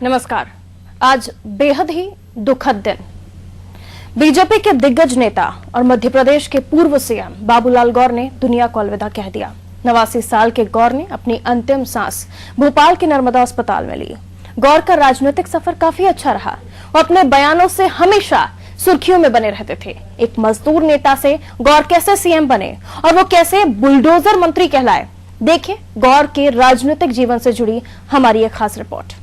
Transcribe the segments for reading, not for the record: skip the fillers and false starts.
नमस्कार। आज बेहद ही दुखद दिन। बीजेपी के दिग्गज नेता और मध्य प्रदेश के पूर्व सीएम बाबूलाल गौर ने दुनिया को अलविदा कह दिया। 89 साल के गौर ने अपनी अंतिम सांस भोपाल के नर्मदा अस्पताल में ली। गौर का राजनीतिक सफर काफी अच्छा रहा और अपने बयानों से हमेशा सुर्खियों में बने रहते थे। एक मजदूर नेता से गौर कैसे सीएम बने और वो कैसे बुलडोजर मंत्री कहलाए, देखिए गौर के राजनीतिक जीवन से जुड़ी हमारी एक खास रिपोर्ट।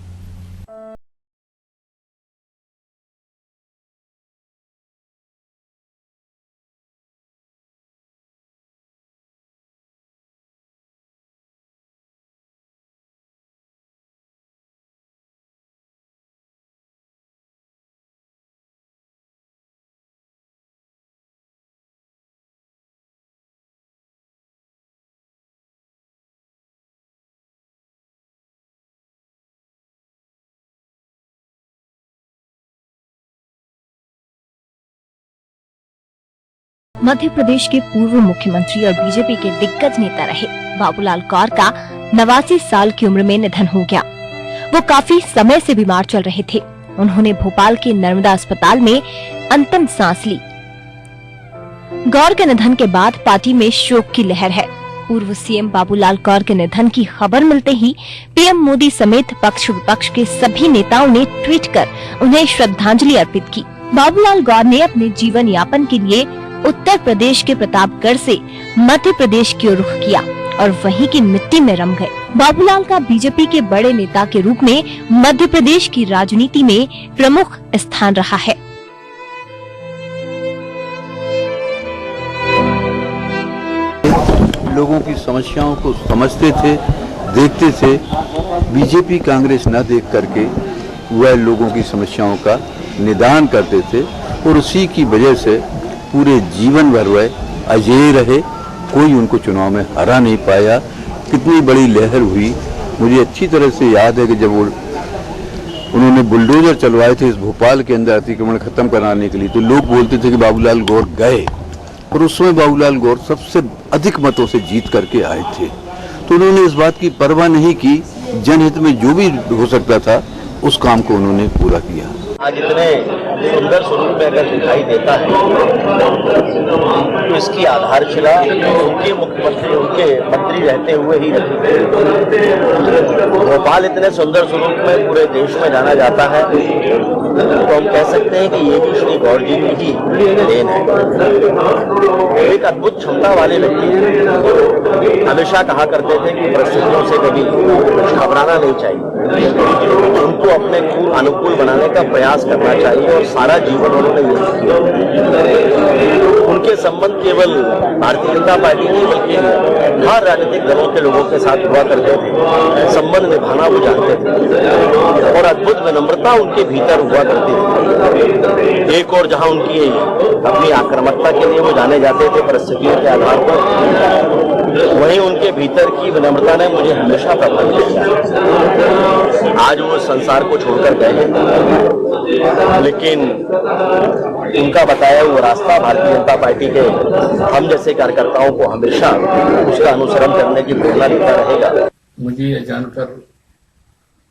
मध्य प्रदेश के पूर्व मुख्यमंत्री और बीजेपी के दिग्गज नेता रहे बाबूलाल गौर का 89 साल की उम्र में निधन हो गया। वो काफी समय से बीमार चल रहे थे। उन्होंने भोपाल के नर्मदा अस्पताल में अंतिम सांस ली। गौर के निधन के बाद पार्टी में शोक की लहर है। पूर्व सीएम बाबूलाल गौर के निधन की खबर मिलते ही पीएम मोदी समेत पक्ष विपक्ष के सभी नेताओं ने ट्वीट कर उन्हें श्रद्धांजलि अर्पित की। बाबूलाल गौर ने अपने जीवन यापन के लिए उत्तर प्रदेश के प्रतापगढ़ से मध्य प्रदेश की ओर रुख किया और वहीं की मिट्टी में रम गए। बाबूलाल का बीजेपी के बड़े नेता के रूप में मध्य प्रदेश की राजनीति में प्रमुख स्थान रहा है। लोगों की समस्याओं को समझते थे, देखते थे। बीजेपी कांग्रेस न देख करके वह लोगों की समस्याओं का निदान करते थे और उसी की वजह से पूरे जीवन भर वह अजेय रहे। कोई उनको चुनाव में हरा नहीं पाया। कितनी बड़ी लहर हुई, मुझे अच्छी तरह से याद है कि जब उन्होंने बुलडोजर चलवाए थे इस भोपाल के अंदर अतिक्रमण खत्म कराने के लिए, तो लोग बोलते थे कि बाबूलाल गौर गए, और उस समय बाबूलाल गौर सबसे अधिक मतों से जीत करके आए थे। तो उन्होंने इस बात की परवाह नहीं की, जनहित में जो भी हो सकता था उस काम को उन्होंने पूरा किया। आज इतने सुंदर स्वरूप में अगर दिखाई देता है तो इसकी आधारशिला उनके मुख्यमंत्री, उनके मंत्री रहते हुए ही रखी। भोपाल इतने सुंदर स्वरूप में पूरे देश में जाना जाता है तो हम कह सकते हैं कि ये भी श्री गौर जी की ही देन है। एक अद्भुत क्षमता वाले व्यक्ति, हमेशा कहा करते थे कि परिस्थितियों से कभी घबराना नहीं चाहिए, उनको अपने अनुकूल बनाने का प्रयास करना चाहिए, और सारा जीवन उन्होंने ये किया। उनके संबंध केवल भारतीय जनता पार्टी नहीं बल्कि हर राजनीतिक दलों के लोगों के साथ हुआ करते थे। संबंध निभाना वो जानते थे और अद्भुत विनम्रता उनके भीतर हुआ करती थी। एक और जहां उनकी अपनी आक्रामकता के लिए वो जाने जाते थे परिस्थितियों के आधार पर, वहीं उनके भीतर की विनम्रता ने मुझे हमेशा प्रभावित किया। आज वो संसार को छोड़कर गए, लेकिन उनका बताया हुआ रास्ता भारतीय जनता पार्टी के हम जैसे कार्यकर्ताओं को हमेशा उसका अनुसरण करने की प्रेरणा देता रहेगा। मुझे यह जानकर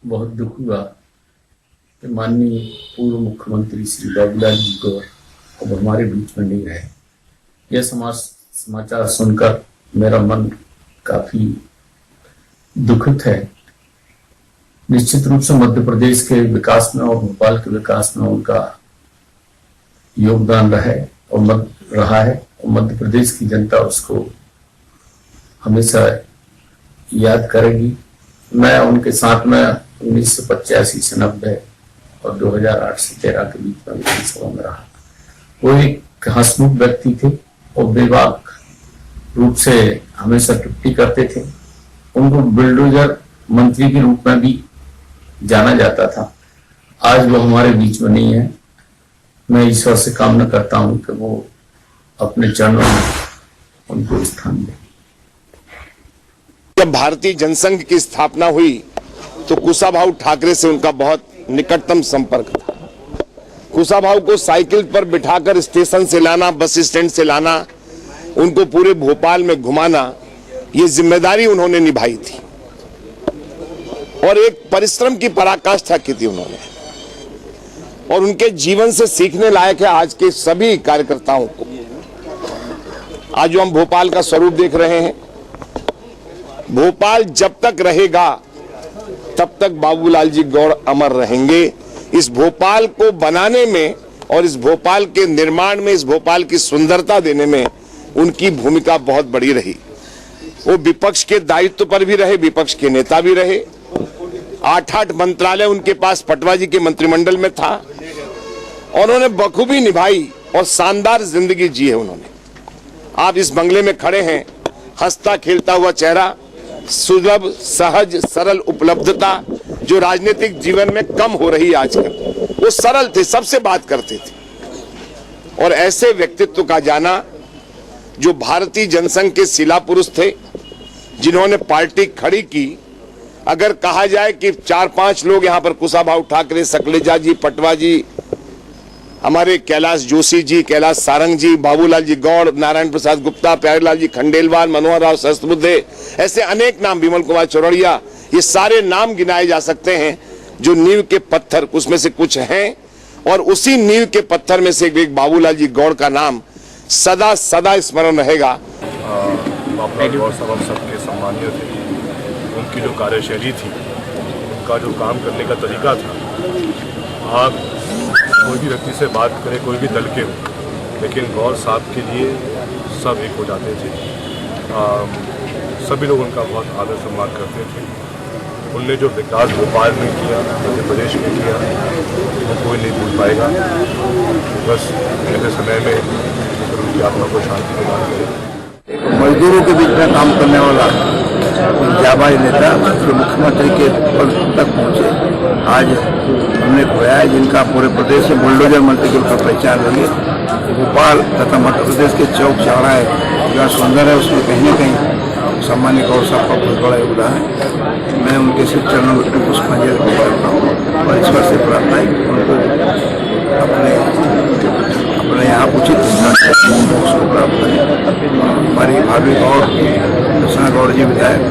बहुत दुख हुआ कि माननीय पूर्व मुख्यमंत्री श्री बाबूलाल गौर अब हमारे बीच में नहीं रहे। यह समाचार सुनकर मेरा मन काफी दुखित है। निश्चित रूप से मध्य प्रदेश के विकास में और भोपाल के विकास में उनका योगदान रहा है और मध्य प्रदेश की जनता उसको हमेशा याद करेगी। मैं उनके साथ में 1985 से 90 और 2008 से 13 के बीच में विधानसभा में रहा। वो एक हंसमुख व्यक्ति थे और बेबाक रूप से हमेशा टिप्पणी करते थे। उनको बुलडोजर मंत्री के रूप में भी जाना जाता था। आज वो हमारे बीच में नहीं है। मैं ईश्वर से कामना करता हूं कि वो अपने चरणों में उनको स्थान दे। जब भारतीय जनसंघ की स्थापना हुई तो कुशाभाऊ ठाकरे से उनका बहुत निकटतम संपर्क था। कुशाभाऊ को साइकिल पर बिठाकर स्टेशन से लाना, बस स्टैंड से लाना, उनको पूरे भोपाल में घुमाना, ये जिम्मेदारी उन्होंने निभाई थी। और एक परिश्रम की पराकाष्ठा की थी उन्होंने, और उनके जीवन से सीखने लायक है आज के सभी कार्यकर्ताओं को। आज जो हम भोपाल का स्वरूप देख रहे हैं, भोपाल जब तक रहेगा तब तक बाबूलाल जी गौड़ अमर रहेंगे। इस भोपाल को बनाने में और इस भोपाल के निर्माण में, इस भोपाल की सुंदरता देने में उनकी भूमिका बहुत बड़ी रही। वो विपक्ष के दायित्व पर भी रहे, विपक्ष के नेता भी रहे। 8 मंत्रालय उनके पास पटवा जी के मंत्रिमंडल में था और उन्होंने बखूबी निभाई और शानदार जिंदगी जी है उन्होंने। आप इस बंगले में खड़े हैं, हंसता खेलता हुआ चेहरा, सुलभ सहज सरल उपलब्धता जो राजनीतिक जीवन में कम हो रही है आजकल। वो सरल थे, सबसे बात करते थे, और ऐसे व्यक्तित्व का जाना जो भारतीय जनसंघ के शिला पुरुष थे, जिन्होंने पार्टी खड़ी की। अगर कहा जाए कि 4-5 लोग यहाँ पर कुशाभाऊ ठाकरे, सकलेजा जी, पटवा जी, हमारे कैलाश जोशी जी, कैलाश सारंग जी, बाबूलाल जी गौड़, नारायण प्रसाद गुप्ता, प्यारेलाल जी खंडेलवाल, मनोहर राव सहस्त्रबुद्धे, ऐसे अनेक नाम, विमल कुमार चौरड़िया, ये सारे नाम गिनाए जा सकते हैं जो नींव के पत्थर, उसमें से कुछ हैं, और उसी नींव के पत्थर में से एक बाबूलाल जी गौड़ का नाम सदा सदा स्मरण रहेगा। बाबूलाल गौड़ साहब सबके सम्मानीय थे। उनकी जो कार्यशैली थी, उनका जो काम करने का तरीका था, आप कोई भी व्यक्ति से बात करें, कोई भी दल के हो, लेकिन गौड़ साहब के लिए सब एक हो जाते थे। सभी लोग उनका बहुत आदर सम्मान करते थे। उनने जो विकास भोपाल में किया, मध्य प्रदेश में किया, वो कोई नहीं भूल पाएगा। बस ऐसे समय में उनकी आत्मा को शांति प्रदान करे। मजदूरों के बीच में काम करने वाला जाबाज नेता जो मुख्यमंत्री के पद तक पहुंचे, आज हमने खोया है, जिनका पूरे प्रदेश में बुलडोजर मंत्री के रूप में पहचान रही है। भोपाल तथा मध्य प्रदेश के चौक चौराहे जहाँ सुंदर है, उसमें कहीं न कहीं सम्मानित गौड़ साहब का बहुत बड़ा योगदान है। मैं उनके सिर्फ चरणों में पुष्पांजलि अर्पित करता हूँ और ईश्वर से प्रार्थना है कि उनको अपने यहाँ उचित उसको प्राप्त करें। हमारी भाभी गौड़, कृष्णा गौड़ जी विधायक,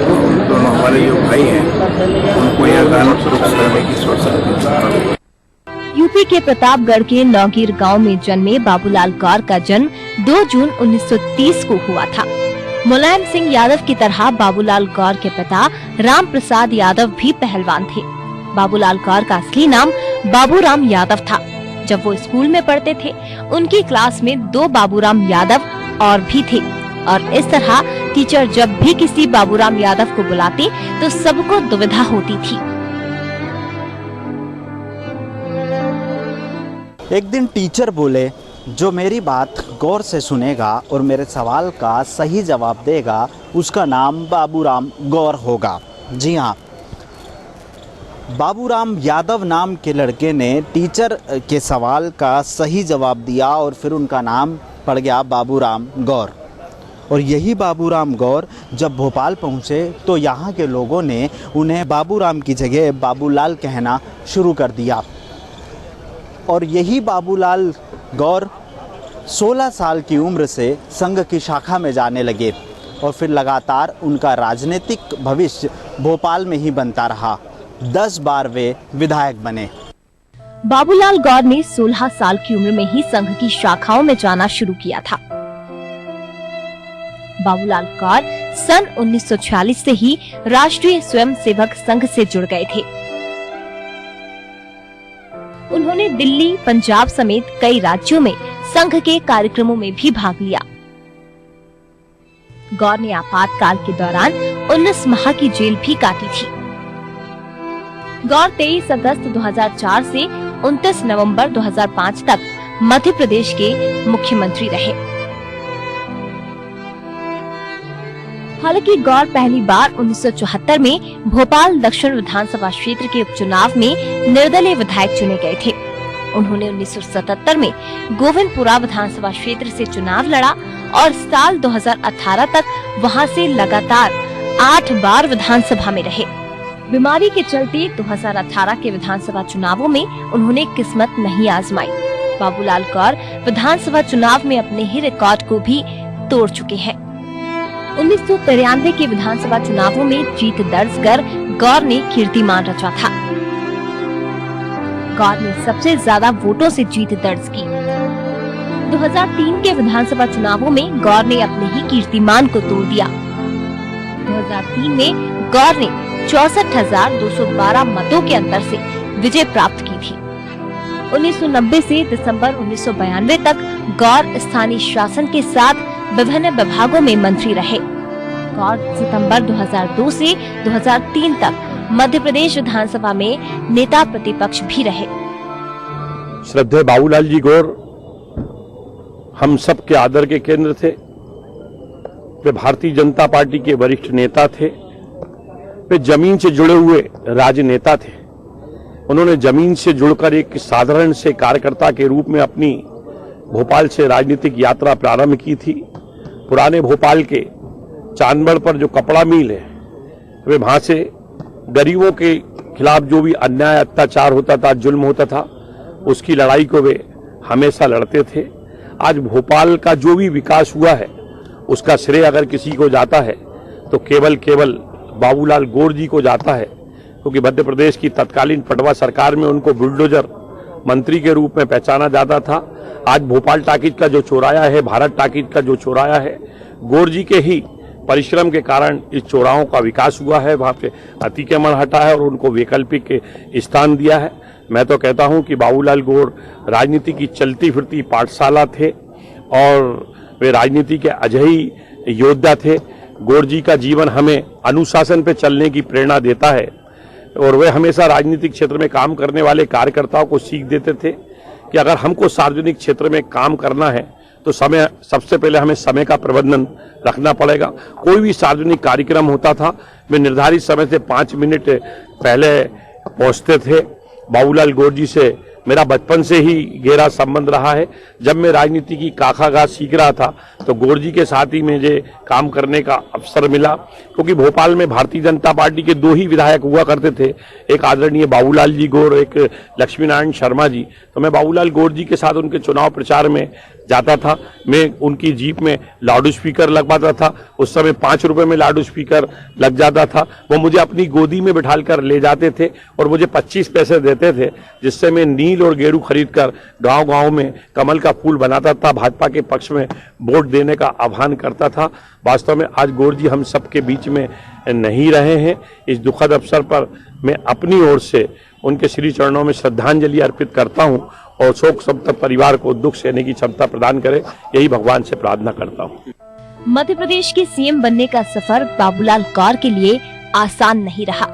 दोनों हमारे जो भाई हैं, उनको यह गाना दुरुस्त करने की सोच। यूपी के प्रतापगढ़ के नौगीर गांव में जन्मे बाबूलाल गौर का जन्म 2 जून 1930 को हुआ था। मुलायम सिंह यादव की तरह बाबूलाल गौर के पिता राम प्रसाद यादव भी पहलवान थे। बाबूलाल गौर का असली नाम बाबूराम यादव था। जब वो स्कूल में पढ़ते थे, उनकी क्लास में 2 बाबूराम यादव और भी थे, और इस तरह टीचर जब भी किसी बाबूराम यादव को बुलाते तो सबको दुविधा होती थी। एक दिन टीचर बोले, जो मेरी बात गौर से सुनेगा और मेरे सवाल का सही जवाब देगा, उसका नाम बाबूराम गौर होगा। जी हाँ, बाबूराम यादव नाम के लड़के ने टीचर के सवाल का सही जवाब दिया और फिर उनका नाम पड़ गया बाबूराम गौर। और यही बाबूराम गौर जब भोपाल पहुँचे तो यहाँ के लोगों ने उन्हें बाबूराम की जगह बाबूलाल कहना शुरू कर दिया। और यही बाबूलाल गौर 16 साल की उम्र से संघ की शाखा में जाने लगे और फिर लगातार उनका राजनीतिक भविष्य भोपाल में ही बनता रहा। 10 बार वे विधायक बने। बाबूलाल गौर ने 16 साल की उम्र में ही संघ की शाखाओं में जाना शुरू किया था। बाबूलाल गौर सन 1946 से ही राष्ट्रीय स्वयंसेवक संघ से जुड़ गए थे। उन्होंने दिल्ली, पंजाब समेत कई राज्यों में संघ के कार्यक्रमों में भी भाग लिया। गौर ने आपातकाल के दौरान 19 माह की जेल भी काटी थी। गौर 23 अगस्त 2004 से 29 नवंबर 2005 तक मध्य प्रदेश के मुख्यमंत्री रहे। हालांकि गौर पहली बार 1974 में भोपाल दक्षिण विधानसभा क्षेत्र के उपचुनाव में निर्दलीय विधायक चुने गए थे। उन्होंने 1977 में गोविंदपुरा विधानसभा क्षेत्र से चुनाव लड़ा और साल 2018 तक वहां से लगातार 8 बार विधानसभा में रहे। बीमारी के चलते 2018 के विधानसभा चुनावों में उन्होंने किस्मत नहीं आजमाई। बाबूलाल गौर विधानसभा चुनाव में अपने ही रिकॉर्ड को भी तोड़ चुके हैं। 1993 के विधानसभा चुनावों में जीत दर्ज कर गौर ने कीर्तिमान रचा था। गौर ने सबसे ज्यादा वोटों से जीत दर्ज की। 2003 के विधानसभा चुनावों में गौर ने अपने ही कीर्तिमान को तोड़ दिया। 2003 में गौर ने 64,212 मतों के अंतर से विजय प्राप्त की थी। 1990 से दिसंबर 1992 तक गौर स्थानीय शासन के साथ विभिन्न विभागों में मंत्री रहे। गौर सितंबर 2002 से 2003 तक मध्य प्रदेश विधानसभा में नेता प्रतिपक्ष भी रहे। श्रद्धेय बाबूलाल जी गौर हम सब के आदर के केंद्र थे। वे भारतीय जनता पार्टी के वरिष्ठ नेता थे। वे जमीन से जुड़े हुए राजनेता थे। उन्होंने जमीन से जुड़कर एक साधारण से कार्यकर्ता के रूप में अपनी भोपाल से राजनीतिक यात्रा प्रारंभ की थी। पुराने भोपाल के चांदबड़ पर जो कपड़ा मिल है, वे वहां से गरीबों के खिलाफ जो भी अन्याय अत्याचार होता था, जुल्म होता था, उसकी लड़ाई को वे हमेशा लड़ते थे। आज भोपाल का जो भी विकास हुआ है उसका श्रेय अगर किसी को जाता है तो केवल बाबूलाल गौर जी को जाता है, क्योंकि मध्य प्रदेश की तत्कालीन पटवा सरकार में उनको बुलडोजर मंत्री के रूप में पहचाना जाता था। आज भोपाल टाकीज का जो चौराया है, भारत टाकीज का जो चौराया है, गौर जी के ही परिश्रम के कारण इस चौराहों का विकास हुआ है। वहाँ पे अतिक्रमण हटा है और उनको वैकल्पिक स्थान दिया है। मैं तो कहता हूँ कि बाबूलाल गौर राजनीति की चलती फिरती पाठशाला थे और वे राजनीति के अजयी योद्धा थे। गौर जी का जीवन हमें अनुशासन पे चलने की प्रेरणा देता है और वे हमेशा राजनीतिक क्षेत्र में काम करने वाले कार्यकर्ताओं को सीख देते थे कि अगर हमको सार्वजनिक क्षेत्र में काम करना है तो सबसे पहले हमें समय का प्रबंधन रखना पड़ेगा। कोई भी सार्वजनिक कार्यक्रम होता था, वे निर्धारित समय से 5 मिनट पहले पहुंचते थे। बाबूलाल गौर जी से मेरा बचपन से ही गहरा संबंध रहा है। जब मैं राजनीति की काखागाज सीख रहा था तो गौर जी के साथ ही मुझे काम करने का अवसर मिला, क्योंकि भोपाल में भारतीय जनता पार्टी के 2 ही विधायक हुआ करते थे, एक आदरणीय बाबूलाल जी गौर, एक लक्ष्मी नारायण शर्मा जी। तो मैं बाबूलाल गौर जी के साथ उनके चुनाव प्रचार में जाता था। मैं उनकी जीप में लाउड स्पीकर लगवाता था। उस समय 5 रुपए में लाउड स्पीकर लग जाता था। वो मुझे अपनी गोदी में बिठाकर ले जाते थे और मुझे 25 पैसे देते थे, जिससे मैं नील और गेरू खरीदकर गांव-गांव में कमल का फूल बनाता था, भाजपा के पक्ष में वोट देने का आह्वान करता था। वास्तव में आज गौर जी हम सबके बीच में नहीं रहे हैं। इस दुखद अवसर पर मैं अपनी ओर से उनके श्री चरणों में श्रद्धांजलि अर्पित करता हूं और शोक संतप्त परिवार को दुख सहने की क्षमता प्रदान करे, यही भगवान से प्रार्थना करता हूं। मध्य प्रदेश के सीएम बनने का सफर बाबूलाल गौर के लिए आसान नहीं रहा।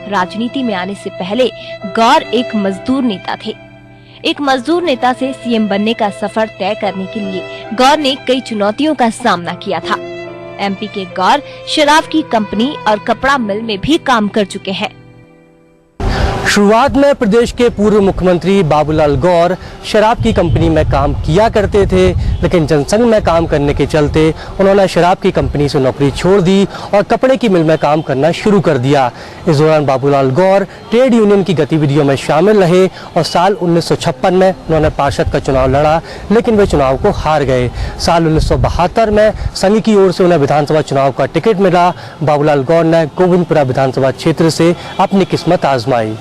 राजनीति में आने से पहले गौर एक मजदूर नेता थे। एक मजदूर नेता से सीएम बनने का सफर तय करने के लिए गौर ने कई चुनौतियों का सामना किया था। एमपी के गौर शराब की कंपनी और कपड़ा मिल में भी काम कर चुके हैं। शुरुआत में प्रदेश के पूर्व मुख्यमंत्री बाबूलाल गौर शराब की कंपनी में काम किया करते थे, लेकिन जनसंघ में काम करने के चलते उन्होंने शराब की कंपनी से नौकरी छोड़ दी और कपड़े की मिल में काम करना शुरू कर दिया। इस दौरान बाबूलाल गौर ट्रेड यूनियन की गतिविधियों में शामिल रहे और साल 1956 में उन्होंने पार्षद का चुनाव लड़ा, लेकिन वे चुनाव को हार गए। साल 1972 में संघ की ओर से उन्हें विधानसभा चुनाव का टिकट मिला। बाबूलाल गौर ने गोविंदपुरा विधानसभा क्षेत्र से अपनी किस्मत आजमाई।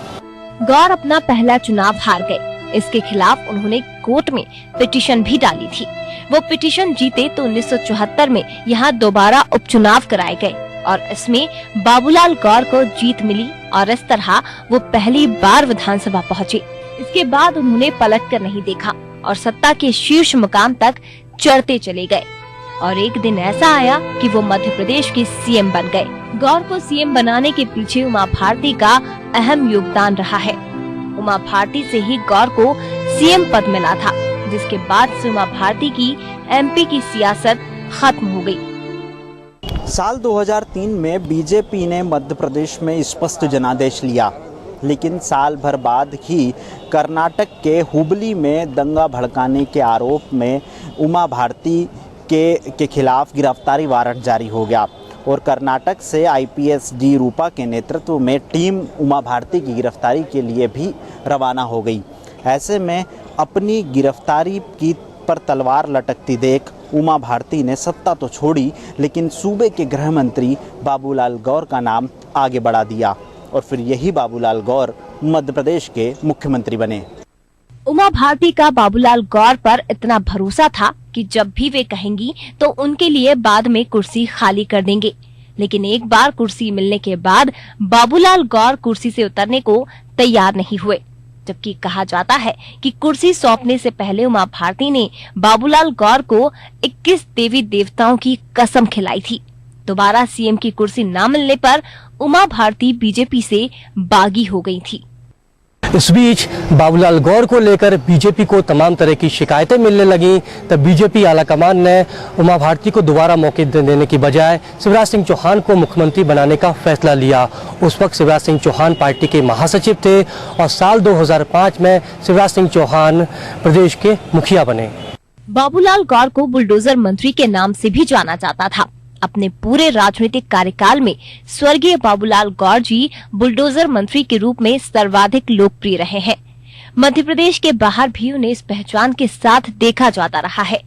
गौर अपना पहला चुनाव हार गए। इसके खिलाफ उन्होंने कोर्ट में पिटीशन भी डाली थी। वो पिटीशन जीते तो 1974 में यहाँ दोबारा उपचुनाव कराए गए और इसमें बाबूलाल गौर को जीत मिली और इस तरह वो पहली बार विधानसभा पहुँचे। इसके बाद उन्होंने पलट कर नहीं देखा और सत्ता के शीर्ष मुकाम तक चढ़ते चले गए और एक दिन ऐसा आया कि वो मध्य प्रदेश के सीएम बन गए। गौर को सीएम बनाने के पीछे उमा भारती का अहम योगदान रहा है। उमा भारती से ही गौर को सीएम पद मिला था, जिसके बाद से उमा भारती की एमपी की सियासत खत्म हो गई। साल 2003 में बीजेपी ने मध्य प्रदेश में स्पष्ट जनादेश लिया, लेकिन साल भर बाद ही कर्नाटक के हुबली में दंगा भड़काने के आरोप में उमा भारती के खिलाफ गिरफ्तारी वारंट जारी हो गया और कर्नाटक से आईपीएस डी रूपा के नेतृत्व में टीम उमा भारती की गिरफ्तारी के लिए भी रवाना हो गई। ऐसे में अपनी गिरफ्तारी की पर तलवार लटकती देख उमा भारती ने सत्ता तो छोड़ी, लेकिन सूबे के गृह मंत्री बाबूलाल गौर का नाम आगे बढ़ा दिया और फिर यही बाबूलाल गौर मध्य प्रदेश के मुख्यमंत्री बने। उमा भारती का बाबूलाल गौर पर इतना भरोसा था कि जब भी वे कहेंगी तो उनके लिए बाद में कुर्सी खाली कर देंगे। लेकिन एक बार कुर्सी मिलने के बाद बाबूलाल गौर कुर्सी से उतरने को तैयार नहीं हुए, जबकि कहा जाता है कि कुर्सी सौंपने से पहले उमा भारती ने बाबूलाल गौर को 21 देवी देवताओं की कसम खिलाई थी। दोबारा सीएम की कुर्सी न मिलने पर उमा भारती बीजेपी से बागी हो गई थी। इस बीच बाबूलाल गौर को लेकर बीजेपी को तमाम तरह की शिकायतें मिलने लगी। तब बीजेपी आलाकमान ने उमा भारती को दोबारा मौके देने की बजाय शिवराज सिंह चौहान को मुख्यमंत्री बनाने का फैसला लिया। उस वक्त शिवराज सिंह चौहान पार्टी के महासचिव थे और साल 2005 में शिवराज सिंह चौहान प्रदेश के मुखिया बने। बाबूलाल गौर को बुलडोजर मंत्री के नाम से भी जाना जाता था। अपने पूरे राजनीतिक कार्यकाल में स्वर्गीय बाबूलाल गौर जी बुलडोजर मंत्री के रूप में सर्वाधिक लोकप्रिय रहे हैं। मध्य प्रदेश के बाहर भी उन्हें इस पहचान के साथ देखा जाता रहा है।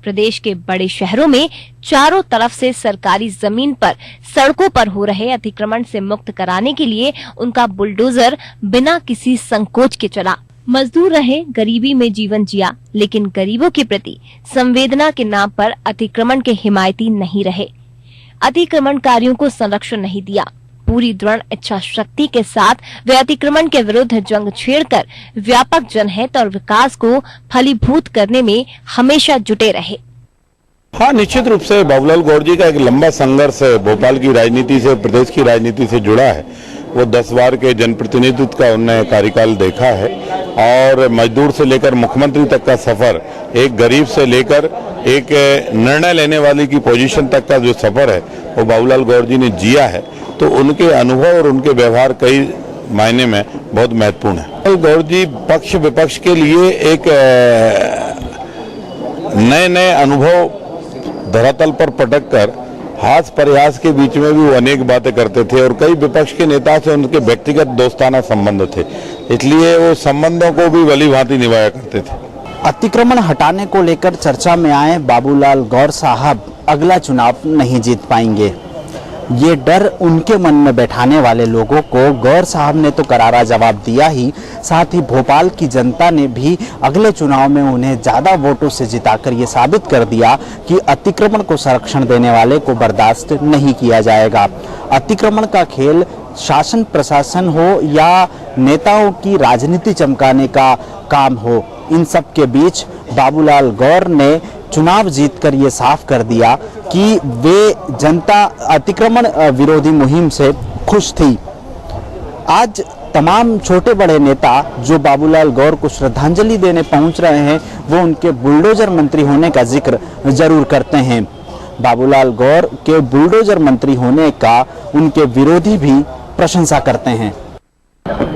प्रदेश के बड़े शहरों में चारों तरफ से सरकारी जमीन पर सड़कों पर हो रहे अतिक्रमण से मुक्त कराने के लिए उनका बुलडोजर बिना किसी संकोच के चला। मजदूर रहे, गरीबी में जीवन जिया, लेकिन गरीबों के प्रति संवेदना के नाम पर अतिक्रमण के हिमायती नहीं रहे। अतिक्रमणकारियों को संरक्षण नहीं दिया। पूरी दृढ़ इच्छा शक्ति के साथ वे अतिक्रमण के विरुद्ध जंग छेड़कर व्यापक जनहित और विकास को फलीभूत करने में हमेशा जुटे रहे। हाँ, निश्चित रूप से बाबूलाल गौर जी का एक लंबा संघर्ष भोपाल की राजनीति से, प्रदेश की राजनीति से जुड़ा है। वो 10 बार के जनप्रतिनिधित्व का उन्होंने कार्यकाल देखा है और मजदूर से लेकर मुख्यमंत्री तक का सफर, एक गरीब से लेकर एक निर्णय लेने वाले की पोजीशन तक का जो सफर है वो बाबूलाल गौर जी ने जिया है। तो उनके अनुभव और उनके व्यवहार कई मायने में बहुत महत्वपूर्ण है। गौर जी पक्ष विपक्ष के लिए एक नए नए अनुभव धरातल पर पटक कर हास प्रयास के बीच में भी वो अनेक बातें करते थे और कई विपक्ष के नेता से उनके व्यक्तिगत दोस्ताना संबंध थे, इसलिए वो संबंधों को भी भली भांति निभाया करते थे। अतिक्रमण हटाने को लेकर चर्चा में आए बाबूलाल गौर साहब अगला चुनाव नहीं जीत पाएंगे। ये डर उनके मन में बैठाने वाले लोगों को गौर साहब ने तो करारा जवाब दिया ही, साथ ही भोपाल की जनता ने भी अगले चुनाव में उन्हें ज्यादा वोटों से जिताकर ये साबित कर दिया कि अतिक्रमण को संरक्षण देने वाले को बर्दाश्त नहीं किया जाएगा। अतिक्रमण का खेल शासन प्रशासन हो या नेताओं की राजनीति चमकाने का काम हो, इन सब के बीच बाबूलाल गौर ने चुनाव जीतकर ये साफ कर दिया कि वे जनता अतिक्रमण विरोधी मुहिम से खुश थी। आज तमाम छोटे बड़े नेता जो बाबूलाल गौर को श्रद्धांजलि देने पहुंच रहे हैं, वो उनके बुलडोजर मंत्री होने का जिक्र जरूर करते हैं। बाबूलाल गौर के बुलडोजर मंत्री होने का उनके विरोधी भी प्रशंसा करते हैं।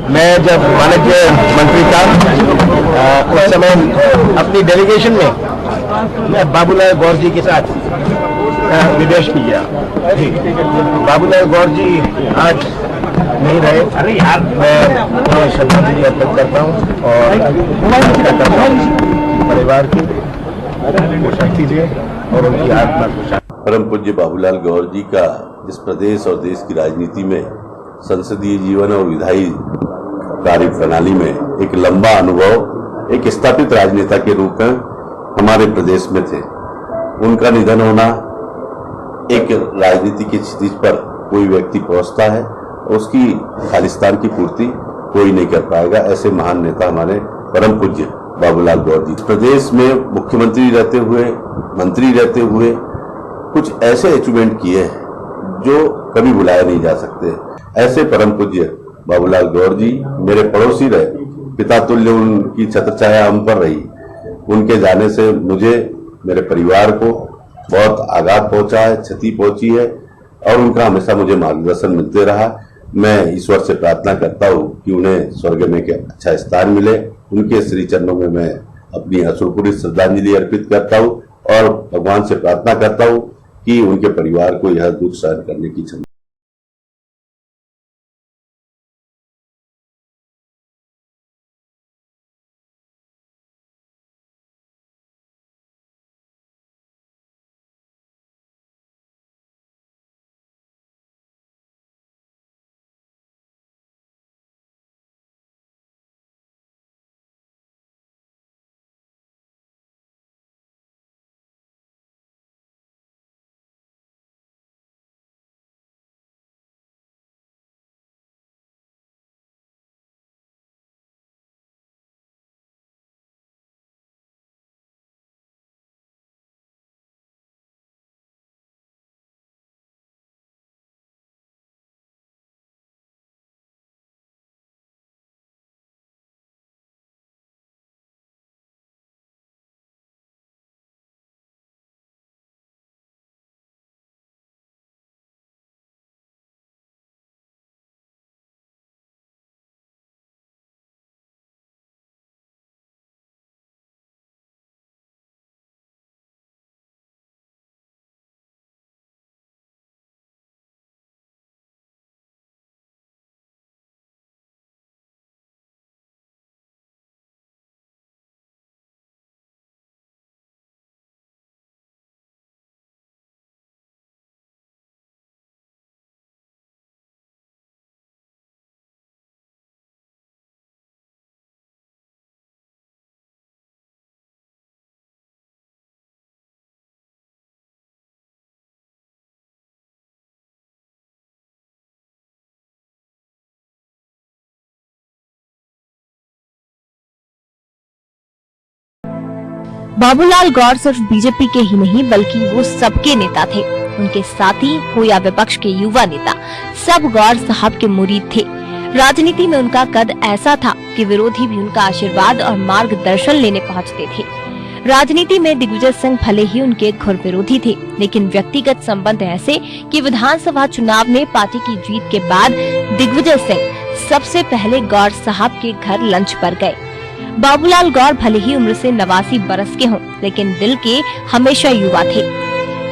मैं जब वाणिज्य मंत्री था उस समय अपनी डेलीगेशन में मैं बाबूलाल गौर जी के साथ विदेश भी गया। बाबूलाल गौर जी आज नहीं रहे, अरे यार मैं श्रद्धांजलि अर्पित करता हूँ और परिवार की शक्ति दे और उनकी आत्मा को शांति। परम पूज्य बाबूलाल गौर जी का इस प्रदेश और देश की राजनीति में, संसदीय जीवन और विधायी कार्य प्रणाली में एक लंबा अनुभव, एक स्थापित राजनेता के रूप में हमारे प्रदेश में थे। उनका निधन होना एक राजनीति की क्षितिज पर कोई व्यक्ति पहुंचता है, उसकी खालिस्तान की पूर्ति कोई नहीं कर पाएगा। ऐसे महान नेता हमारे परम पूज्य बाबूलाल गौर जी प्रदेश में मुख्यमंत्री रहते हुए, मंत्री रहते हुए कुछ ऐसे अचीवमेंट किए हैं जो कभी भुलाए नहीं जा सकते। ऐसे परम पूज्य बाबूलाल गौर जी मेरे पड़ोसी रहे, पिता तुल्य उनकी छत्रछाया हम पर रही। उनके जाने से मुझे, मेरे परिवार को बहुत आघात पहुंचा है, क्षति पहुंची है और उनका हमेशा मुझे मार्गदर्शन मिलते रहा। मैं ईश्वर से प्रार्थना करता हूं कि उन्हें स्वर्ग में के अच्छा स्थान मिले। उनके श्री चरणों में मैं अपनी अश्रुपूरी श्रद्धांजलि अर्पित करता हूं और भगवान से प्रार्थना करता हूं कि उनके परिवार को यह दुख सहन करने की क्षमता बाबूलाल गौर सिर्फ बीजेपी के ही नहीं बल्कि वो सबके नेता थे। उनके साथी हो या विपक्ष के युवा नेता, सब गौर साहब के मुरीद थे। राजनीति में उनका कद ऐसा था कि विरोधी भी उनका आशीर्वाद और मार्गदर्शन लेने पहुंचते थे। राजनीति में दिग्विजय सिंह भले ही उनके घोर विरोधी थे, लेकिन व्यक्तिगत संबंध ऐसे कि विधानसभा चुनाव में पार्टी की जीत के बाद दिग्विजय सिंह सबसे पहले गौर साहब के घर लंच पर गए। बाबूलाल गौर भले ही उम्र से 89 बरस के हों, लेकिन दिल के हमेशा युवा थे।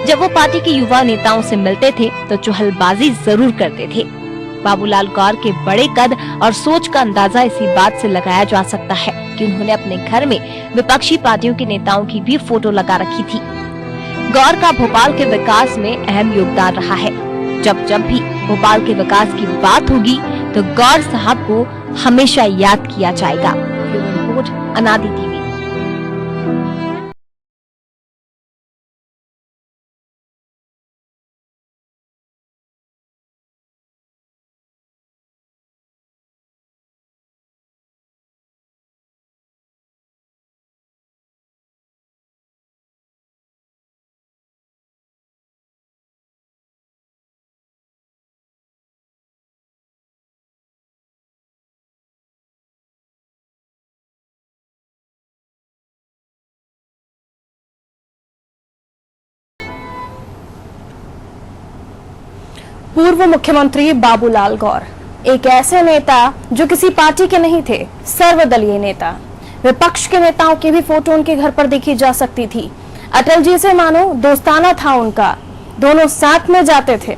जब वो पार्टी के युवा नेताओं से मिलते थे तो चुहलबाजी जरूर करते थे। बाबूलाल गौर के बड़े कद और सोच का अंदाजा इसी बात से लगाया जा सकता है कि उन्होंने अपने घर में विपक्षी पार्टियों के नेताओं की भी फोटो लगा रखी थी। गौर का भोपाल के विकास में अहम योगदान रहा है। जब जब भी भोपाल के विकास की बात होगी तो गौर साहब को हमेशा याद किया जाएगा। रिपोर्ट अनादि टीवी। पूर्व मुख्यमंत्री बाबूलाल गौर एक ऐसे नेता जो किसी पार्टी के नहीं थे, सर्वदलीय नेता। विपक्ष के नेताओं की भी फोटो उनके घर पर देखी जा सकती थी। अटल जी से मानो दोस्ताना था उनका, दोनों साथ में जाते थे।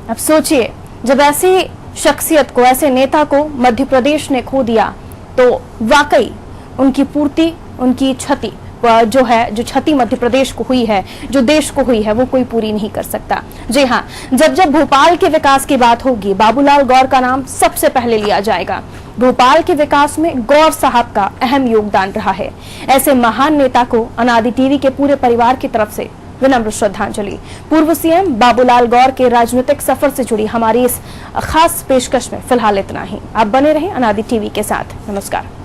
अब सोचिए, जब ऐसी शख्सियत को, ऐसे नेता को मध्य प्रदेश ने खो दिया तो वाकई उनकी पूर्ति, उनकी क्षति जो है, जो क्षति मध्य प्रदेश को हुई है, जो देश को हुई है, वो कोई पूरी नहीं कर सकता। जी हाँ, जब जब भोपाल के विकास की बात होगी, बाबूलाल गौर का नाम सबसे पहले लिया जाएगा। भोपाल के विकास में गौर साहब का अहम योगदान रहा है। ऐसे महान नेता को अनादि टीवी के पूरे परिवार की तरफ से विनम्र श्रद्धांजलि। पूर्व सीएम बाबूलाल गौर के राजनीतिक सफर से जुड़ी हमारी इस खास पेशकश में फिलहाल इतना ही। आप बने रहें अनादि टीवी के साथ। नमस्कार।